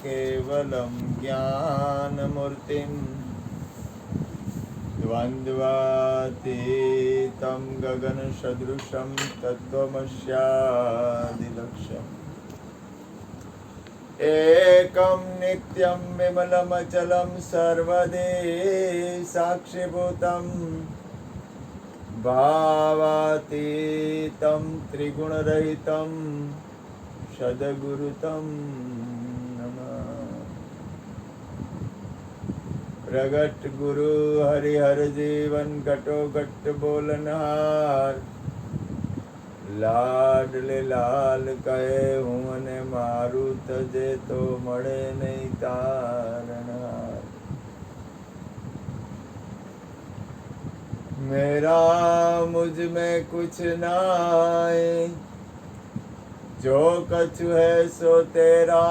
केवलं ज्ञानमूर्तिं द्वन्द्वातीतं गगनसदृशं तत्त्वमस्यादिलक्ष्यम् एकं नित्यं विमलमचलं सर्वदे साक्षिभूतं भावातीतं त्रिगुणरहितं सद्गुरुतं नमः। प्रगट गुरु हरिहर जीवन घटो घट बोलनहार લાડલે લાલ કહે હું અને મારું તજે તો મળે નહીં તારણહાર। मेरा मुझ में कुछ नाए जो कछु है सो तेरा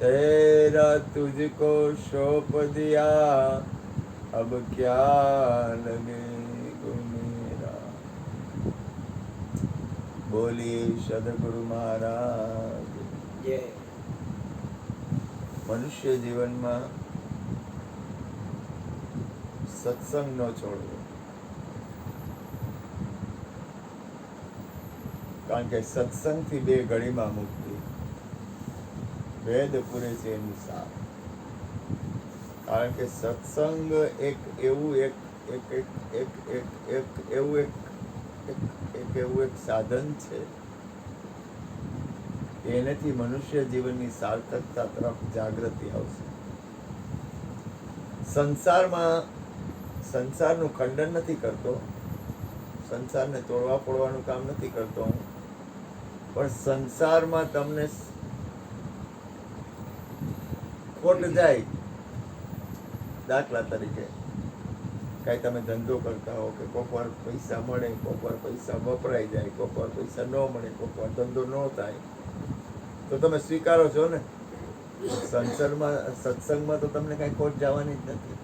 तेरा तुझको सौंप दिया अब क्या लगे मेरा। बोलिए सदगुरु महाराज जय। मनुष्य जीवन में सत्संग न छोड़ो, कारण के सत्संग थी बे घड़ी में मुक्ति वेद पूरे से अनुसार। कारण के सत्संग एक એવું એક સાધન છે, એનેથી મનુષ્ય જીવનની સાર્થકતા તરફ જાગૃતિ આવશે। સંસારનું ખંડન નથી કરતો, સંસારને તોડવા ફોડવાનું કામ નથી કરતો હું, પણ સંસારમાં તમને ખોટ જાય, દાખલા તરીકે કાંઈ તમે ધંધો કરતા હો કે કોઈક વાર પૈસા મળે, કોઈક વાર પૈસા વપરાઈ જાય, કોઈક વાર પૈસા ન મળે, કોઈક વાર ધંધો ન થાય, તો તમે સ્વીકારો છો ને। સત્સંગમાં તો તમને કાંઈ ખોટ જવાની જ નથી,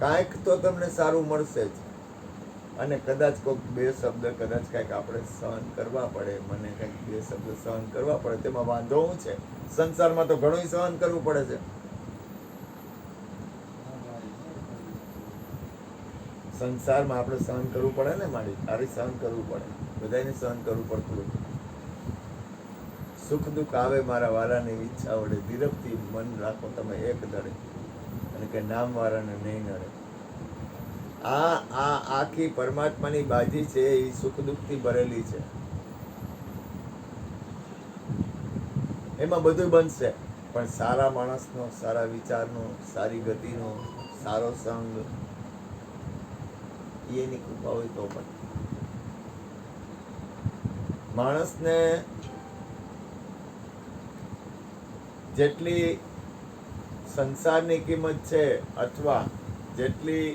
કાંઈક તો તમને સારું મળશે જ। અને કદાચ કોઈક બે શબ્દ કદાચ કાંઈક આપણે સહન કરવા પડે, મને કાંઈક બે શબ્દ સહન કરવા પડે, તેમાં વાંધો શું છે? સંસારમાં તો ઘણું સહન કરવું પડે છે। સંસારમાં આપણે સહન કરવું પડે ને, મારી તારે સહન કરવું પડે, બધાને સહન કરવું પડતું। સુખ દુઃખ આવે મારા વાલાની ઈચ્છા વડે, ધીરજથી મન રાખો તમે એક દડે, અને કે નામ વાળાને નહીં નડે। આ આખી પરમાત્માની બાજી છે, એ સુખ દુઃખથી ભરેલી છે, એમાં બધું બનશે, પણ સારા માણસનો, સારા વિચારનો, સારી ગતિનો, સારો સંગ, એની કૃપા હોય તો પણ માણસને જેટલી સંસારની કિંમત છે, અથવા જેટલી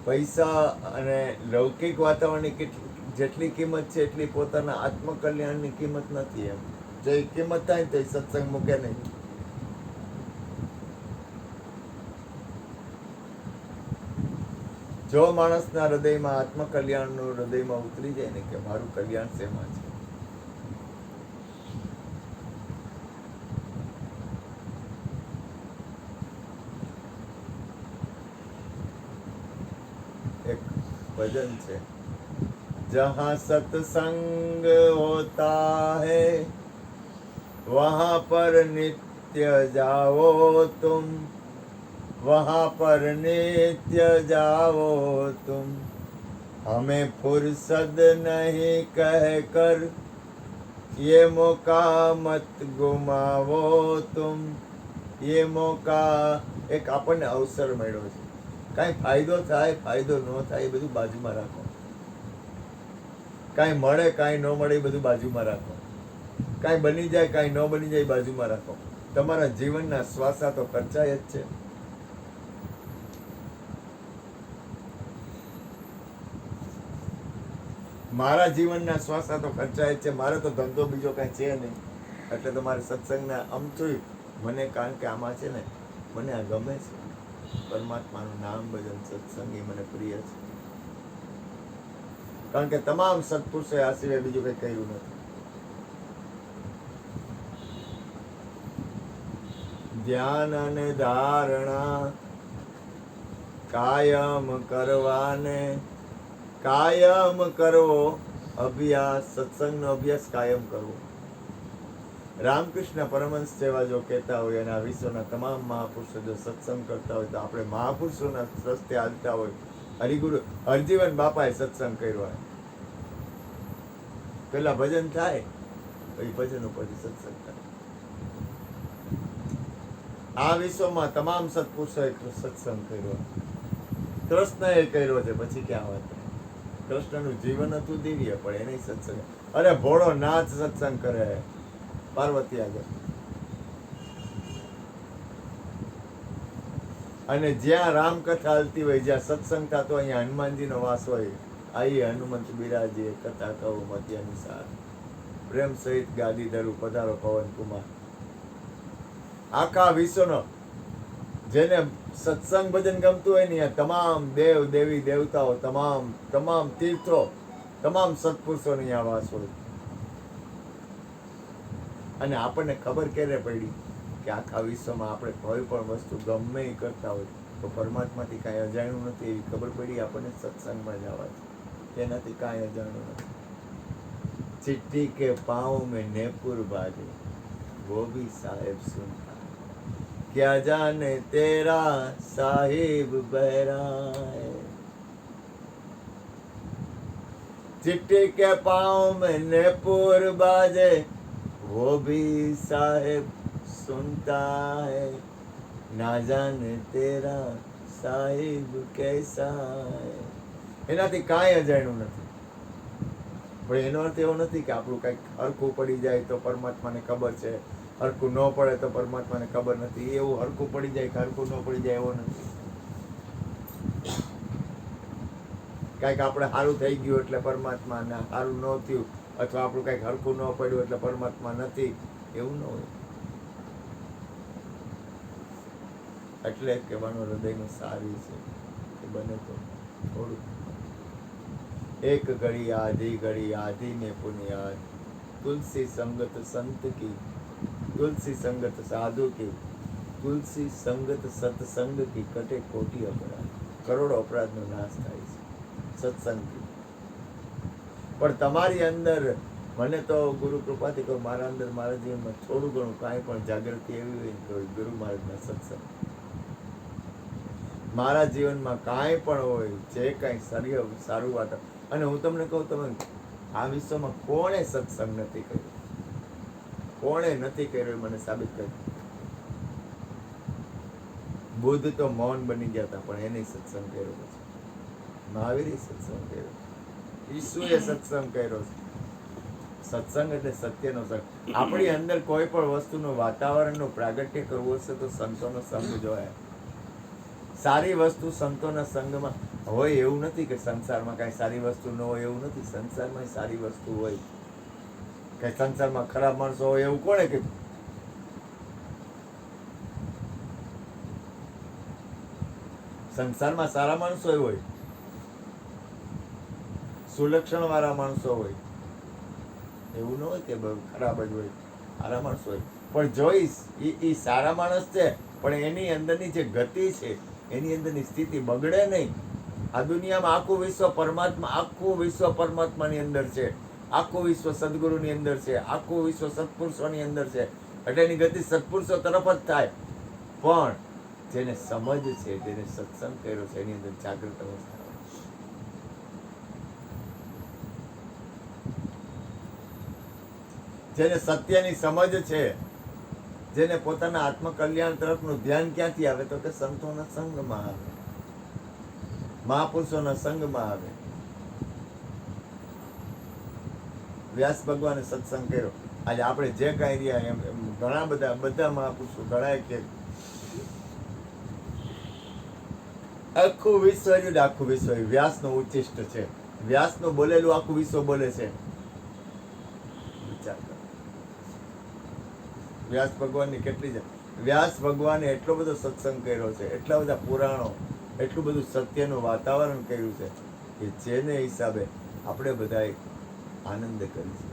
પૈસા અને લૌકિક વાતાવરણની જેટલી કિંમત છે, એટલી પોતાના આત્મકલ્યાણની કિંમત નથી। એમ જો એ કિંમત થાય ને તો એ સત્સંગ મૂકે નહીં। જો માણસના હૃદયમાં આત્મકલ્યાણનું હૃદયમાં ઉતરી જાય ને કે મારું કલ્યાણ શેમાં છે, એક ભજન છે, જહાં સત્સંગ હોતા है वहाँ पर नित्य जाओ तुम, वहाँ पर नित्य जाओ तुम, हमें फुर्सत नहीं कह कर ये मौका मत गुमावो तुम। ये मौका એક આપણને અવસર મળ્યો છે, કાંઈ ફાયદો થાય, ફાયદો ન થાય, એ બધું બાજુમાં રાખો। કાંઈ મળે, કાંઈ ન મળે, એ બધું બાજુમાં રાખો। કાંઈ બની જાય, કાંઈ ન બની જાય, બાજુમાં રાખો। તમારા જીવનના શ્વાસા તો ખર્ચાય જ છે। મારા જીવનના શ્વાસા તો ખર્ચાય જ છે, મારે તો ધંધો બીજો કાંઈ છે નહીં, એટલે તો મારે સત્સંગના અમથું મને, કારણ કે આમાં છે ને મને આ ગમે છે, પરમાત્માનું નામ ભજન સત્સંગ એ મને પ્રિય છે। કારણ કે તમામ સત્પુરુષોએ આ સિવાય બીજું કંઈ કર્યું નથી. ધ્યાન અને ધારણા કાયમ કરવાને, કાયમ કરવો અભ્યાસ, સત્સંગનો અભ્યાસ કાયમ કરવો. રામકૃષ્ણ પરમહંસ જેવા જો કહેતા હોય અને આ વિશ્વના તમામ મહાપુરુષો જો સત્સંગ કરતા હોય તો આપણે મહાપુરુષોના રસ્તે હાલતા હોય. હરિગુરુ હરજીવન બાપાએ સત્સંગ કર્યો હોય. પેલા ભજન થાય પછી ભજન ઉપરથી સત્સંગ થાય. આ વિશ્વમાં તમામ સત્પુરુષોએ સત્સંગ કર્યો, કૃષ્ણએ કર્યો છે. પછી ક્યાં વાત? કૃષ્ણનું જીવન હતું દિવ્ય, પણ એને સત્સંગ. અરે ભોળો નાથ સત્સંગ કરે પાર્વતી આગળ. અને જ્યાં રામકથા ચાલતી હોય, જ્યાં સત્સંગ થતો, અહીંયા હનુમાનજીનો વાસ હોય. આઈ હનુમંત બિરાજીએ કથા કહું મતિ અનુસાર, પ્રેમ સહિત ગાદી ધરું પધારો પવન કુમાર. આખા વિશ્વનો જેને સત્સંગ ભજન ગમતું હોય ને, તમામ દેવ દેવી દેવતાઓ, તમામ તીર્થો, તમામ સત્પુરુષોની અહીંયા વાસ હોય. અને આપણને ખબર ક્યારે પડી કે આખા વિશ્વમાં આપણે કોઈ પણ વસ્તુ ગમે એ કરતા હોય તો પરમાત્માથી કાંઈ અજાણ્યું નથી. એવી ખબર પડી આપણને સત્સંગમાં જવાથી. તેનાથી કાંઈ અજાણ્યું નથી. चिट्ठी के पाँव में नेपुर बाजे, वो भी साहेब सुनता, क्या जाने तेरा साहिब बहरा है. चिट्ठी के पाँव में नेपुर बाजे, वो भी साहेब सुनता है, ना जाने तेरा साहिब कैसा है. એનાથી કાંઈ અજાણ્યું નથી. પણ એનો અર્થ એવો નથી કે આપણું કંઈક હરખું પડી જાય તો પરમાત્માને ખબર છે, હરખું ન પડે તો પરમાત્માને ખબર નથી. એવું હરખું પડી જાય કે હરખું ન પડી જાય એવો નથી. કાંઈક આપણે સારું થઈ ગયું એટલે પરમાત્માને સારું ન થયું, અથવા આપણું કંઈક હરખું ન પડ્યું એટલે પરમાત્મા નથી, એવું ન હોય. એટલે કહેવાનું હૃદયનું સારી છે કે બને તો થોડું एक घड़ी आधी में पुनियाद, तुलसी संगत संत की, तुलसी संगत साधु की, तुलसी संगत सत्संग की, कटे कोटि अपराध. કરોડો અપરાધનો નાશ થાય છે સત્સંગથી. પણ તમારી અંદર, મને તો ગુરુ કૃપાથી કહું, મારા અંદર, મારા જીવનમાં થોડું ઘણું કાંઈ પણ જાગૃતિ એવી હોય તો ગુરુ મહારાજના સત્સંગ. મારા જીવનમાં કાંઈ પણ હોય, જે કાંઈ સારું વાત. અને હું તમને કહું, તમે આ વિશ્વમાં કોણે સત્સંગ નથી કર્યો, કોણે નથી કર્યો એ મને સાબિત કર્યું. બુદ્ધ તો મૌન બની ગયા હતા, પણ એને સત્સંગ કર્યો. પછી મહાવીરે સત્સંગ કર્યો, ઈસુએ સત્સંગ કર્યો. સત્સંગ એટલે સત્યનો સંગ. આપણી અંદર કોઈ પણ વસ્તુનું વાતાવરણનું પ્રાગટ્ય કરવું હશે તો સંતોનો સંગ જોયા. સારી વસ્તુ સંતોના સંગમાં હોય એવું નથી કે સંસારમાં કાંઈ સારી વસ્તુ ન હોય એવું નથી. સંસારમાં સારી વસ્તુ હોય. કે સંસારમાં ખરાબ માણસો હોય એવું કોણે કીધું? સંસારમાં સારા માણસો હોય, સુલક્ષણ વાળા માણસો હોય, એવું ન હોય કે ખરાબ જ હોય. સારા માણસો હોય, પણ જોઈશ એ સારા માણસ છે, પણ એની અંદરની જે ગતિ છે, એની અંદરની સ્થિતિ બગડે નહીં. આ દુનિયામાં આખું વિશ્વ પરમાત્માની અંદર છે, આખું વિશ્વ સદગુરુની અંદર છે, આખું વિશ્વ સત્પુરુષોની અંદર છે. એટલે એની ગતિ સત્પુરુષો તરફ જ થાય. પણ જેને સમજ છે, જેને સત્સંગ કર્યો છે, એની અંદર જાગૃત અવસ્થા, જેને સત્યની સમજ છે, જેને પોતાના આત્મકલ્યાણ તરફનું ધ્યાન ક્યાંથી આવે તો કે સંતોના સંગમાં આવે, મહાપુરુષોના સંગમાં આવે. વ્યાસ ભગવાને સત્સંગ કર્યો. આજે આપણે જે કાંઈ રહ્યા એમ ઘણા બધા મહાપુરુષો, ઘણા કે આખું વિશ્વ રહ્યું, આખું વિશ્વ વ્યાસનું ઉચ્ચિષ્ટ છે. વ્યાસનું બોલેલું આખું વિશ્વ બોલે છે. વિચાર કરો, વ્યાસ ભગવાનની કેટલી છે. વ્યાસ ભગવાને એટલો બધો સત્સંગ કર્યો છે, એટલા બધા પુરાણો, એટલું બધું સત્યનું વાતાવરણ કર્યું છે કે જેને હિસાબે આપણે બધાએ આનંદ કરીશું.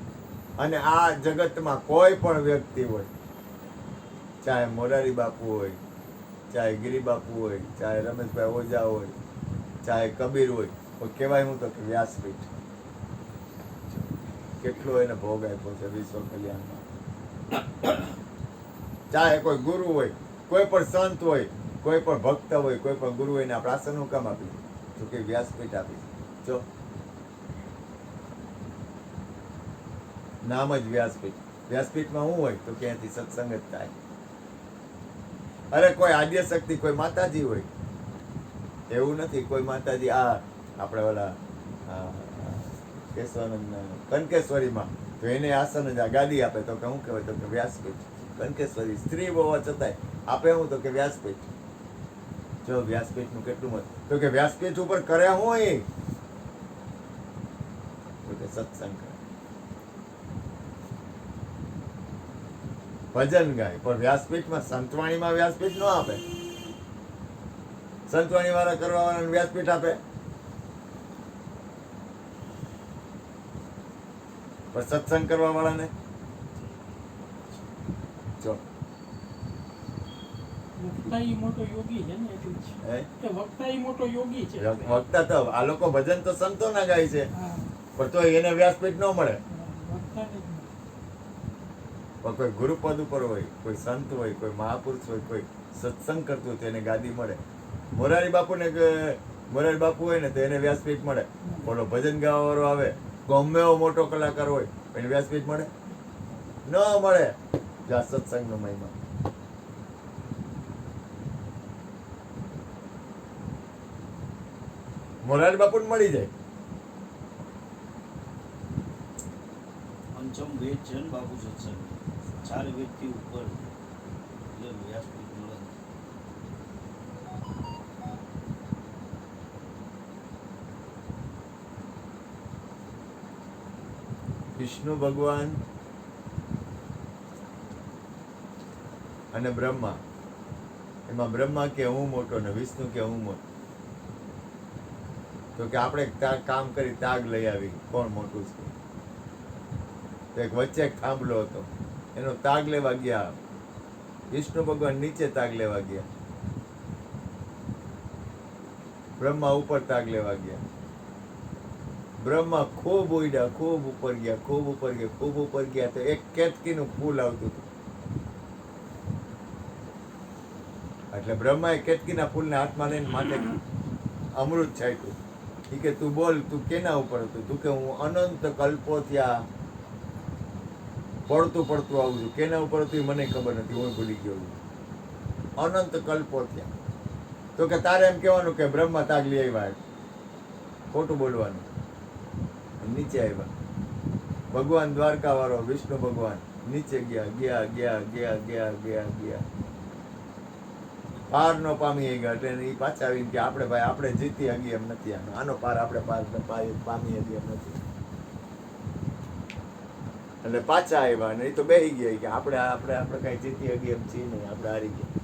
અને આ જગતમાં કોઈ પણ વ્યક્તિ હોય, ચાહે મોરારી બાપુ હોય, ચાહે ગિરી બાપુ હોય, ચાહે રમેશભાઈ ઓઝા હોય, ચાહે કબીર હોય, તો કહેવાય હું તો કે વ્યાસપીઠ કેટલો એને ભોગ આપ્યો છે વિશ્વ કલ્યાણમાં. ચાહે કોઈ ગુરુ હોય, કોઈ પણ સંત હોય, કોઈ પણ ભક્ત હોય, કોઈ પણ ગુરુ હોય ને આપણે આસન હું કામ આપી તો કે વ્યાસપીઠ આપી. જો નામ જ વ્યાસપીઠ. વ્યાસપીઠમાં શું હોય તો ક્યાંથી સત્સંગ જ થાય. અરે કોઈ આદ્ય શક્તિ, કોઈ માતાજી હોય, એવું નથી કોઈ માતાજી આ આપણે ઓલા કેશવાનંદ કનકેશ્વરીમાં તો એને આસન જ આ ગાદી આપે તો કે શું કહેવાય તો કે વ્યાસપીઠ. કનકેશ્વરી સ્ત્રી હોવા છતાંય આપે હું તો કે વ્યાસપીઠ. જો વ્યાસપીઠનું કેટલું મત તો કે વ્યાસપીઠ ઉપર કરે હું એ તો કે સત્સંગ કરે, ભજન ગાય. પણ વ્યાસપીઠમાં સંતવાણીમાં વ્યાસપીઠ ન આપે. સંતવાણી વાળા કરવા વાળાને વ્યાસપીઠ આપે, પણ સત્સંગ કરવા વાળાને જો વક્તા ઈ મોટો યોગી છે ને એટલે જ. કે વક્તા ઈ મોટો યોગી છે. વક્તા તો આ લોકો ભજન તો સંતોના ગાય છે, હા, પણ તો એને વ્યાસપીઠ ન મળે. વક્તાને જ મળે. પણ કોઈ ગુરુપદ ઉપર હોય, કોઈ સંત હોય, કોઈ મહાપુરુષ હોય, કોઈ સત્સંગ કરતું હોય તો એને ગાદી મળે. મોરારી બાપુ હોય ને તો એને વ્યાસપીઠ મળે. બોલો ભજન ગાવા વાળો આવે, ગમે એવો મોટો કલાકાર હોય એને વ્યાસપીઠ મળે? ન મળે. જા સત્સંગનો મહિમા. મોરારી બાપુ મળી જાય. પંચમ વેદ છે ને બાપુ સત્સંગ, 4 વેદથી ઉપર એટલે વ્યાસપીઠ મળે. વિષ્ણુ ભગવાન અને બ્રહ્મા, એમાં બ્રહ્મા કે હું મોટો ને વિષ્ણુ કે હું મોટો. તો કે આપણે કામ કરી તાગ લઈ આવી, કોણ મોટું છે? તો એક વચ્ચે એક થાંભલો હતો, એનો તાગ લેવા ગયા. વિષ્ણુ ભગવાન નીચે તાગ લેવા ગયા, બ્રહ્મા ઉપર તાગ લેવા ગયા. બ્રહ્મા ખૂબ ઉડ્યા, ખૂબ ઉપર ગયા, ખૂબ ઉપર ગયા, ખૂબ ઉપર ગયા તો એક કેતકીનું ફૂલ આવતું હતું. એટલે બ્રહ્માએ કેતકીના ફૂલને હાથમાં લઈને માથે અમૃત છાંટ્યું. ઈ કે તું બોલ, તું કેના ઉપર હતું? તું કે હું અનંત કલ્પો થયા પડતું આવું છું. કેના ઉપર હતું એ મને ખબર નથી, હું ભૂલી ગયો છું. અનંત કલ્પો થયા. તો કે તારે એમ કહેવાનું કે બ્રહ્મા તાગ લઈ આવ્યા, ખોટું બોલવાનું. નીચે આવ્યા. ભગવાન દ્વારકા વાળો વિષ્ણુ ભગવાન નીચે ગયા. પાર નો પામી ગયા. એટલે એ પાછા આવીને કે આપણે જીતી હગી એમ નથી, આનો પાર આપણે પામી હગી એમ નથી. એટલે પાછા આવ્યા ને એ તો બેહી ગયા કે આપણે કઈ જીતી હગી એમ છીએ નહીં, આપણે હારી ગયા.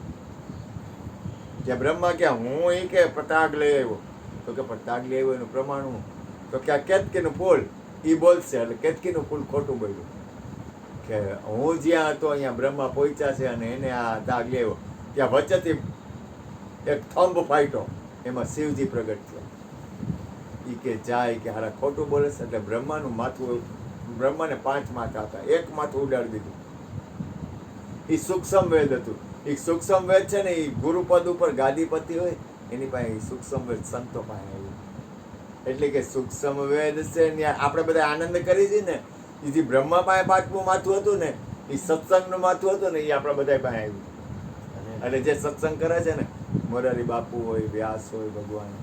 કે બ્રહ્મા કે હું એ કે પતાગ લઈ આવ્યો. તો કે પતાગ લઈ આવ્યો એનું પ્રમાણ હું? તો કે આ કેતકીનું ફૂલ એ બોલશે. એટલે કેતકીનું ફૂલ ખોટું બોલ્યું કે હું જ્યાં હતો અહીંયા બ્રહ્મા પહોંચ્યા છે અને એને આ તાગ લેવો. ત્યાં વચ્ચેથી એક થંભ ફાટ્યો, એમાં શિવજી પ્રગટ થયા. એ કે જાય કે હારા ખોટું બોલે છે. એટલે બ્રહ્માનું માથું, બ્રહ્માને 5 માથા હતા, એક માથું ઉડાડી દીધું. એ સૂક્ષ્મ વેદ હતું. એ સૂક્ષ્મ વેદ છે ને, એ ગુરુપદ ઉપર ગાદીપતિ હોય એની પાસે સૂક્ષ્મ વેદ સંતો પાસે આવ્યું. એટલે કે સૂક્ષ્મ વેદ છે ને આપણે બધા આનંદ કરી છીએ ને, એ જે બ્રહ્મા પાસે 5મું માથું હતું ને, એ સત્સંગનું માથું હતું ને, એ આપણા બધા પાસે આવ્યું. અને જે સત્સંગ કરે છે ને, મોરારી બાપુ હોય, વ્યાસ હોય, ભગવાન,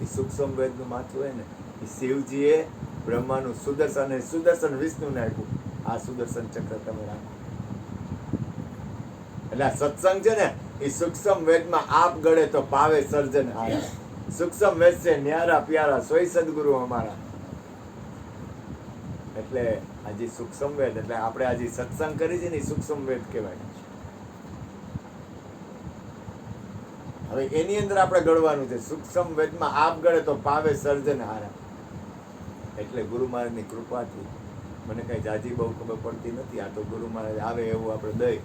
એ સૂક્ષ્મ વેદનું માથું હોય ને, એ શિવજીએ બ્રહ્માનું સુદર્શન વિષ્ણુને આપ્યું. આ સુદર્શન ચક્ર તમે રાખો. એટલે આ સત્સંગ છે ને, એ સૂક્ષ્મ વેદમાં આપ ગળે તો પાવે સર્જન હારા. સૂક્ષ્મ વેદ છે ન્યારા પ્યારા, સોય સદગુરુ અમારા. એટલે આજે સૂક્ષ્મ વેદ, એટલે આપણે આજે સત્સંગ કરી છે ને, એ સૂક્ષ્મ વેદ કહેવાય. હવે એની અંદર આપણે ગળવાનું છે. સૂક્ષ્મ વેદમાં આપ ગળે તો પાવે સર્જન હારા. એટલે ગુરુ મહારાજની કૃપાથી મને કાંઈ જાજી બહુ ખબર પડતી નથી. આ તો ગુરુ મહારાજ આવે એવું આપણે દઈ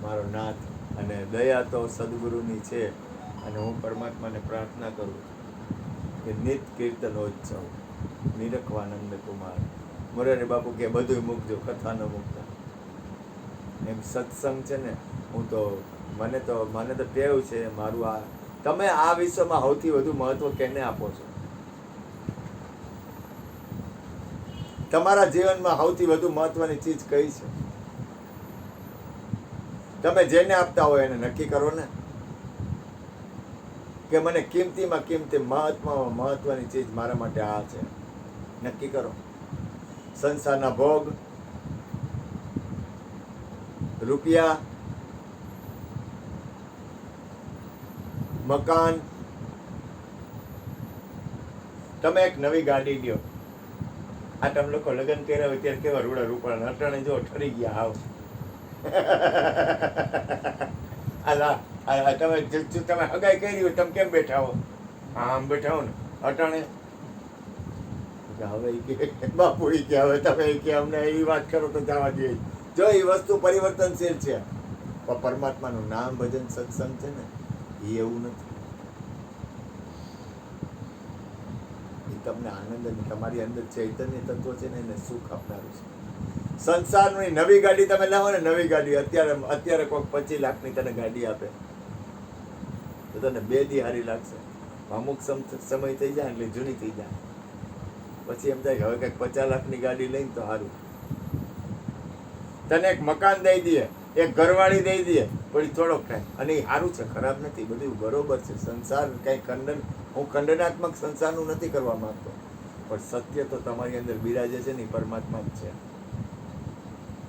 મારો નાથ, અને દયા તો સદગુરુની છે. અને હું પરમાત્માને પ્રાર્થના કરું કે નિત કીર્તનોત્સવ નિરખવાનંદ કુમાર મોરારી બાપુ કે બધું મૂકજો, કથા ન મૂકતા. એમ સત્સંગ છે ને, મને તો ટેવ છે મારું. આ તમે આ વિશ્વમાં સૌથી વધુ મહત્વ કેને આપો છો? તમારા જીવનમાં સૌથી વધુ મહત્વની ચીજ કઈ છે? તમે જેને આપતા હોય એને નક્કી કરો ને, કે મને કિંમતીમાં કિંમતી મહત્વની ચીજ મારા માટે આ છે, નક્કી કરો. સંસારના ભોગ, રૂપિયા, મકાન. તમે એક નવી ગાડી લ્યો. આ તમે લોકો લગ્ન કર્યા હોય ત્યારે કેવા રૂડા રૂપાળા, અટાણે જો ઠરી ગયા હાવ. તમે હગાઈ કરી હોય, તમે કેમ બેઠા હો? આમ બેઠા હો ને અટાણે. હવે બાપુ કે હવે તમે કે અમને એ વાત કરો તો જવા દે. જો એ વસ્તુ પરિવર્તનશીલ છે, પણ પરમાત્માનું નામ ભજન સત્સંગ છે ને, એ એવું નથી. એ તમને આનંદ અને તમારી અંદર ચૈતન્ય તત્વ છે ને, એને સુખ આપનારું છે. સંસારની નવી ગાડી તમે લાવો ને, નવી ગાડી અત્યારે કોઈક 25 લાખની તને ગાડી આપે તો તને 2 દી હારી લાગશે. અમુક સમય થઈ જાય એટલે જૂની થઈ જાય. પછી એમ થાય હવે કંઈક 50 લાખની ગાડી લઈને તો સારું. તને એક મકાન દઈ દે, એક ઘરવાળી દઈ દે, પછી થોડોક ટાઈમ, અને એ સારું છે, ખરાબ નથી, બધું બરોબર છે. સંસાર કઈ હું ખંડનાત્મક સંસારનું નથી કરવા માંગતો, પણ સત્ય તો તમારી અંદર બિરાજે છે ને, પરમાત્મા જ છે.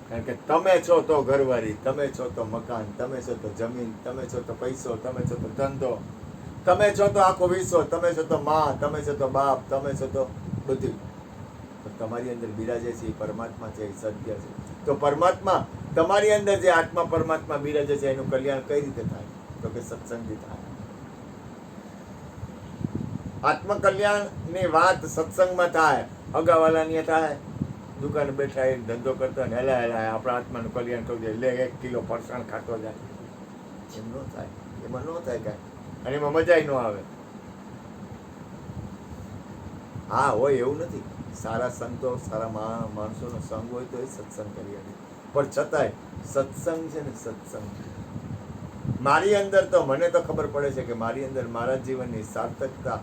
કારણ કે તમે છો તો ઘરવાળી, તમે છો તો મકાન, તમે છો તો જમીન, તમે છો તો પૈસો, તમે છો તો ધંધો, તમે છો તો આખો વિશ્વ, તમે છો તો માં, તમે છો તો બાપ, તમે છો તો બધું. તો તમારી અંદર બિરાજે છે એ પરમાત્મા છે, એ સત્ય છે. તો પરમાત્મા તમારી અંદર જે આત્મા પરમાત્મા બિરાજે છે, એનું કલ્યાણ કઈ રીતે થાય? તો કે સત્સંગથી થાય. આત્મકલ્યાણની વાત સત્સંગમાં થાય. અગાવાલાની થાય, દુકાને બેઠા એ ધંધો કરતા ને હેલા આપણા આત્માનું કલ્યાણ કરવું જોઈએ, લે 1 કિલો ફરસાણ ખાતો જાય. એમ ન થાય, એમાં ન થાય કાંઈ, અને એમાં મજા ન આવે. હા હોય એવું નથી, સારા સંતો સારા માણસોનો સંગ હોય તો એ સત્સંગ કરી શકે, પણ છતાંય સત્સંગ છે ને, સત્સંગ મારી અંદર તો મને તો ખબર પડે છે કે મારી અંદર મારા જીવનની સાર્થકતા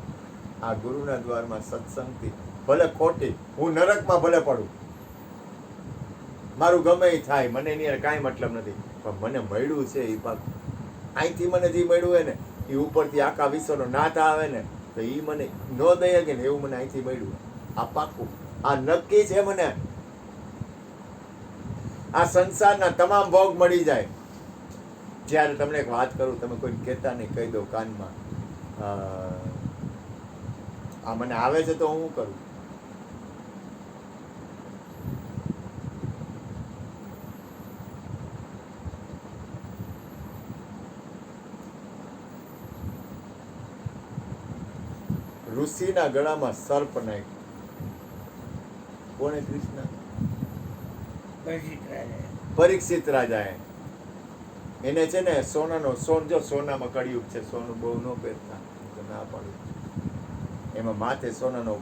આ ગુરુના દ્વારમાં સત્સંગથી, ભલે ખોટી, હું નરકમાં ભલે પડું, મારું ગમે એ થાય, મને એની કાંઈ મતલબ નથી, પણ મને મળ્યું છે એ પાક. અહીંથી મને જે મળ્યું હોય ને, એ ઉપરથી આખા વિશ્વનો નાથ આવે ને, તો એ મને ન દઈ શકે ને, એવું મને અહીંથી મળ્યું. આ પાકું, આ નક્કી છે મને. આ સંસારના તમામ ભોગ મળી જાય. જ્યારે તમને એક વાત કરું, તમે કોઈને કહેતા નહીં, કહી દો કાનમાં, આ મને આવે છે તો હું કરું. ઋષિના ગળામાં સર્પ નાખ્યું. કોણે? કૃષ્ણ. પરીક્ષિત રાજાએ. એને છે ને સોનામાં કળિયુગ છે, સોનું બહુ ન પહેરતા, તો ના પાડ્યું. એમાં માથે સોનાનો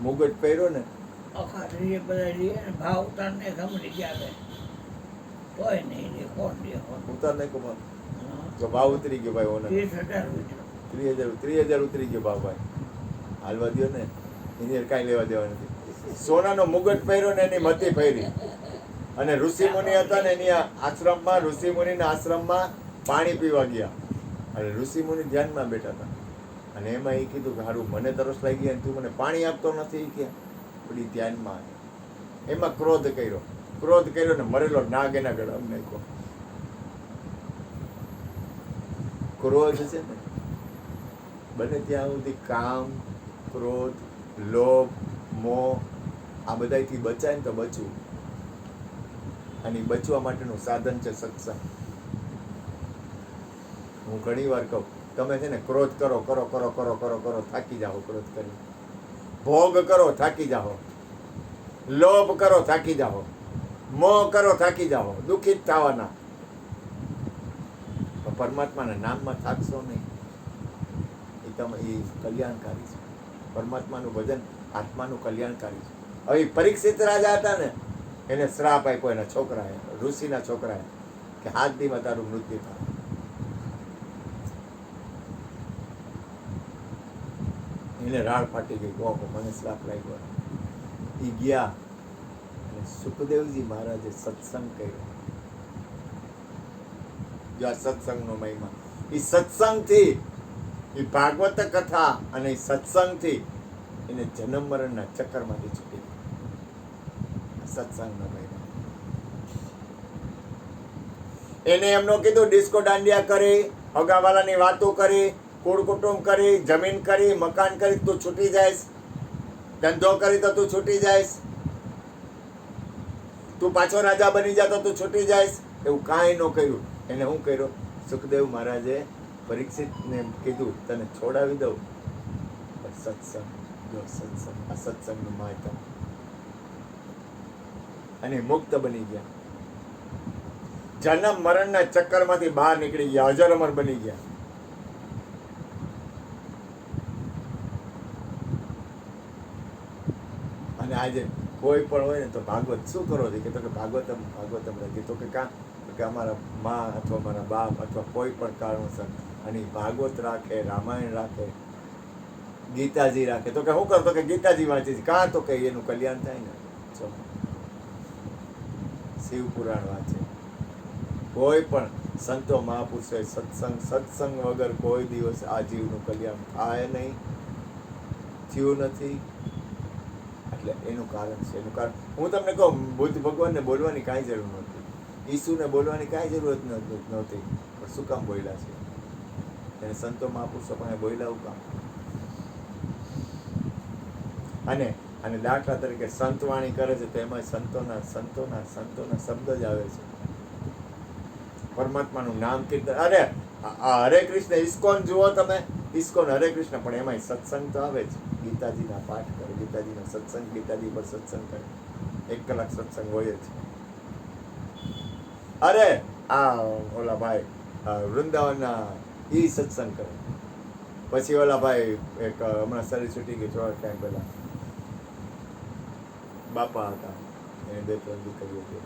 મુગટ પહેર્યો ને, ભાવ ઉતારને ખમરી ગયા તોય નહીં ઉતાર નહીં કમાલ તો ભાવ ઉતરી ગયો ભાઈ. ઓને 30,000 ઉતરી ગયો ભાવ ભાઈ. હાલવા દો ને, એની કાંઈ લેવા દેવા નથી. સોનાનો મુગટ પહેર્યો ને એની મતી પહેરી, અને ઋષિ મુનિ હતા ને એની આશ્રમમાં, ઋષિ મુનિના આશ્રમમાં પાણી પીવા ગયા, અને ઋષિ મુનિ ધ્યાનમાં બેઠા હતા. અને એમાં એ કીધું કે હારું મને તરસ લાગી અને તું મને પાણી આપતો નથી કે. બધી ધ્યાનમાં એમાં ક્રોધ કર્યો ને મરેલો નાગ એના ગળામાં નાખ્યો. ક્રોધ છે ને, બને ત્યાં સુધી કામ, ક્રોધ, લોભ, મોહ આ બધાથી બચાય ને તો બચવું. અને બચવા માટેનું સાધન છે સત્સંગ. હું ઘણી વાર કહું, તમે છે ને ક્રોધ કરો થાકી જાઓ ક્રોધ કરી, ભોગ કરો થાકી જાઓ, લોભ કરો થાકી જાઓ, મોહ કરો થાકી જાઓ, દુઃખિત થવાના. પણ પરમાત્માના નામમાં થાકશો નહીં. એ કલ્યાણકારી છે. પરમાત્માનું ભજન આત્માનું કલ્યાણકારી છે. હવે પરીક્ષિત રાજા હતા ને, એને શ્રાપ આપ્યો એના છોકરાએ, ઋષિના છોકરાએ, કે 7 દીમાં તારું મૃત્યુ થાય. એને રાડ ફાટી ગઈ, ઓહો મને શ્રાપ લાગ્યો. એ ગયા અને સુખદેવજી મહારાજે સત્સંગ કર્યો. જો આ સત્સંગનો મહિમા, એ સત્સંગથી, એ ભાગવત કથા અને એ સત્સંગથી એને જન્મ મરણના ચક્કરમાંથી છૂટી ગઈ. સત્સંગનો મહિમા. એને એમનો કીધું ડિસ્કો દાંડિયા કરી, અગાવાલાની વાતો કરી, કુળ કુટુંબ કરી, જમીન કરી, મકાન કરી, તું છૂટી જઈશ. ધંધો કરી તો તું છૂટી જઈશ. તું પાછો રાજા બની જા તો તું છૂટી જઈશ. એવું કાંઈ ન કર્યું. એને શું કર્યું? સુખદેવ મહારાજે પરીક્ષિતને કીધું તને છોડાવી દઉં, પણ સત્સંગ, જો સત્સંગ, આ સત્સંગનું મહત્વ. અને મુક્ત બની ગયા. જન્મ મરણના ચક્કરમાંથી બહાર નીકળી ગયા, અજર અમર બની ગયા. અને આજે કોઈ પણ હોય ને તો ભાગવત શું કરો છે કે તો કે ભાગવતમ રાખી, તો કે કાં કે અમારા મા અથવા મારા બાપ અથવા કોઈ પણ કારણોસર અને ભાગવત રાખે, રામાયણ રાખે, ગીતાજી રાખે, તો કે શું કરતો કે ગીતાજી વાંચે છે. કાં તો કે એનું કલ્યાણ થાય ને. ચલો શિવ પુરાણ વાંચે. કોઈ પણ સંતો મહાપુરુષોએ સત્સંગ વગર કોઈ દિવસ આ જીવનું કલ્યાણ થાય નહીં, થયું નથી. એટલે એનું કારણ છે. એનું કારણ હું તમને કહું, બુદ્ધ ભગવાનને બોલવાની કાંઈ જરૂર નહોતી, ઈસુને બોલવાની કાંઈ જરૂરત નહોતી, પણ શું કામ બોલ્યા છે? એને સંતો મહાપુરુષો પાસે બોલ્યા હું કામ? અને દાખલા તરીકે સંતવાણી કરે છે તો એમાં સંતોના શબ્દ જ આવે છે. પરમાત્માનું નામ કીર્તન. અરે આ હરે કૃષ્ણ ઇસ્કોન જુઓ તમે, ઇસ્કોન હરે કૃષ્ણ, પણ એમાં સત્સંગ તો આવે જ. ગીતાજીના પાઠ કરે, ગીતાજીના સત્સંગ, ગીતાજી પર સત્સંગ કરે, 1 કલાક સત્સંગ હોય જ. અરે આ ઓલા ભાઈ વૃંદાવનના ઈ સત્સંગ કરે. પછી ઓલા ભાઈ એક હમણાં શરીર છૂટી ગઈ થોડા ટાઈમ પહેલા, બાપા હતા, એને 2-3 દીકરીઓ હતી,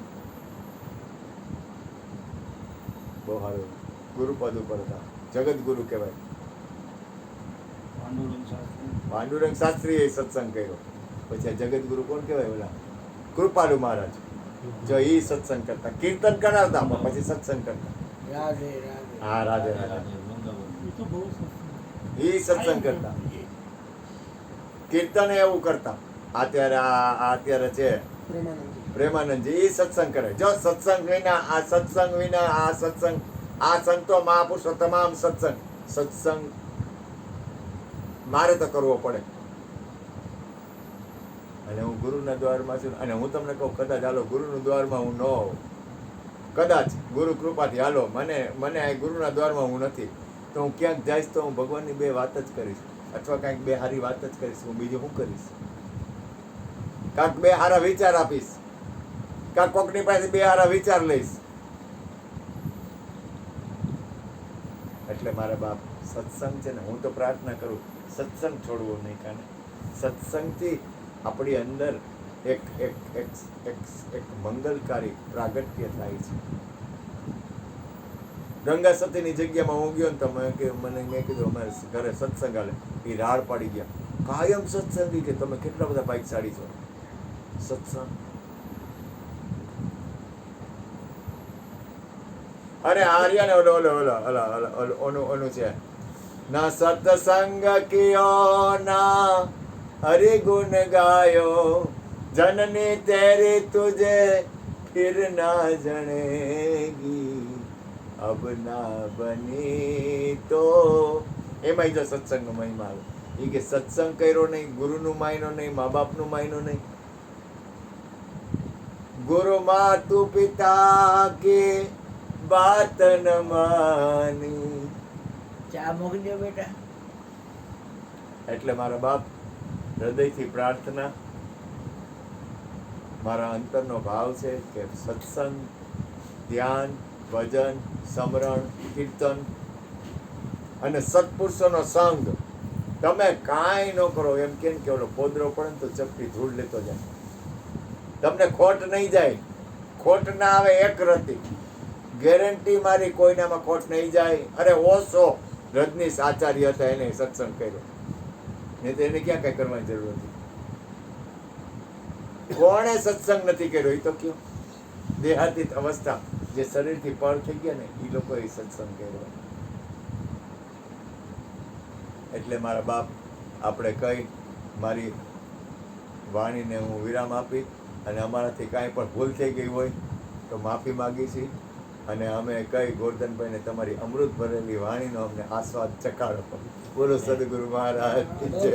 બહુ સારું ગુરુપદ ઉપર હતા, જગત ગુરુ કહેવાય. પાંડુરંગ શાસ્ત્રીએ સત્સંગ કર્યો. પછી આ જગત ગુરુ કોણ કહેવાય? ઓલા કૃપાલુ મહારાજ. જો એ સત્સંગ કરતા, કીર્તન કરાવતા, પણ પછી સત્સંગ કરતા. રાધે રાધે. હા, રાધે રાધે. એ તો બહુ એ સત્સંગ કરતા, કીર્તન એવું કરતા. અત્યારે છે પ્રેમાનંદજી, એ સત્સંગ કરે. જો સત્સંગ વિના આ સત્સંગ, આ સંતો મહાપુરુષો તમામ સત્સંગ મારે તો કરવો પડે. અને હું ગુરુના દ્વારમાં છું. અને હું તમને કહું, કદાચ હાલો ગુરુના દ્વારમાં હું ન હોઉં, કદાચ ગુરુ કૃપાથી હાલો મને આ ગુરુના દ્વારમાં હું નથી, તો હું ક્યાંક જઈશ તો હું ભગવાનની 2 વાત જ કરીશ, અથવા કાંઈક 2 સારી વાત જ કરીશ. હું બીજું શું કરીશ? કાંઈક 2 સારા વિચાર આપીશ, કાંઈક કોકની પાસે 2 સારા વિચાર લઈશ. એટલે મારા બાપ સત્સંગ છે ને, હું તો પ્રાર્થના કરું સત્સંગ છોડવો નહીં. કારણ સત્સંગથી આપણી અંદર એક મંગલકારી પ્રાગટ્ય થાય છે. ગંગા સતીની જગ્યામાં હું ગયો ને તો મેં કીધું અમારે ઘરે સત્સંગ હાલે. એ રાડ પાડી ગયા, કાયમ સત્સંગી, કે તમે કેટલા બધા ભાગ્યશાળી છો. સત્સંગ. અરે આર્યને ઓલું છે ના સત્સંગ કિયો ના હરિ ગુણ ગાયો, જનની તેરી તુજે ફિર ના જણેગી, અબ ના બની તો. એમાં જો સત્સંગનો મહિમા આવે. એ કે સત્સંગ કર્યો નહીં, ગુરુનું માયનો નહીં, મા બાપનું માયનો નહીં. ગુરુ માતુ પિતા કે બાત ન માની. ચા મોકલી દો બેટા. એટલે મારા બાપ હૃદયથી પ્રાર્થના, મારા અંતરનો ભાવ છે કે સત્સંગ, ધ્યાન, ભજન, સમરણ, કીર્તન અને સત્પુરુષોનો સંગ, તમે કાંઈ ન કરો એમ કેમ કે ઓલો પોદરો પડે ને તો ચપટી ધૂળ લેતો જાય, તમને ખોટ નહીં જાય, ખોટ ના આવે એક રતી, ગેરંટી મારી, કોઈનામાં ખોટ નહીં જાય. અરે ઓછો રજનીશ આચાર્ય હતા, એને સત્સંગ કર્યો, નહીં તો એને ક્યાં કઈ કરવાની જરૂર હતી? કોણે સત્સંગ નથી કર્યો એ તો કયો? દેહાતીત અવસ્થા, જે શરીરથી પર થઈ ગયા ને એ લોકોએ સત્સંગ કર્યો. એટલે મારા બાપ, આપણે કઈ મારી વાણીને હું વિરામ આપી, અને અમારાથી કાંઈ પણ ભૂલ થઈ ગઈ હોય તો માફી માગી છીએ. અને અમે કઈ ગોરધનભાઈને તમારી અમૃત ભરેલી વાણીનો અમને આસ્વાદ ચખાડો. બોલો સદગુરુ મહારાજ કી જય.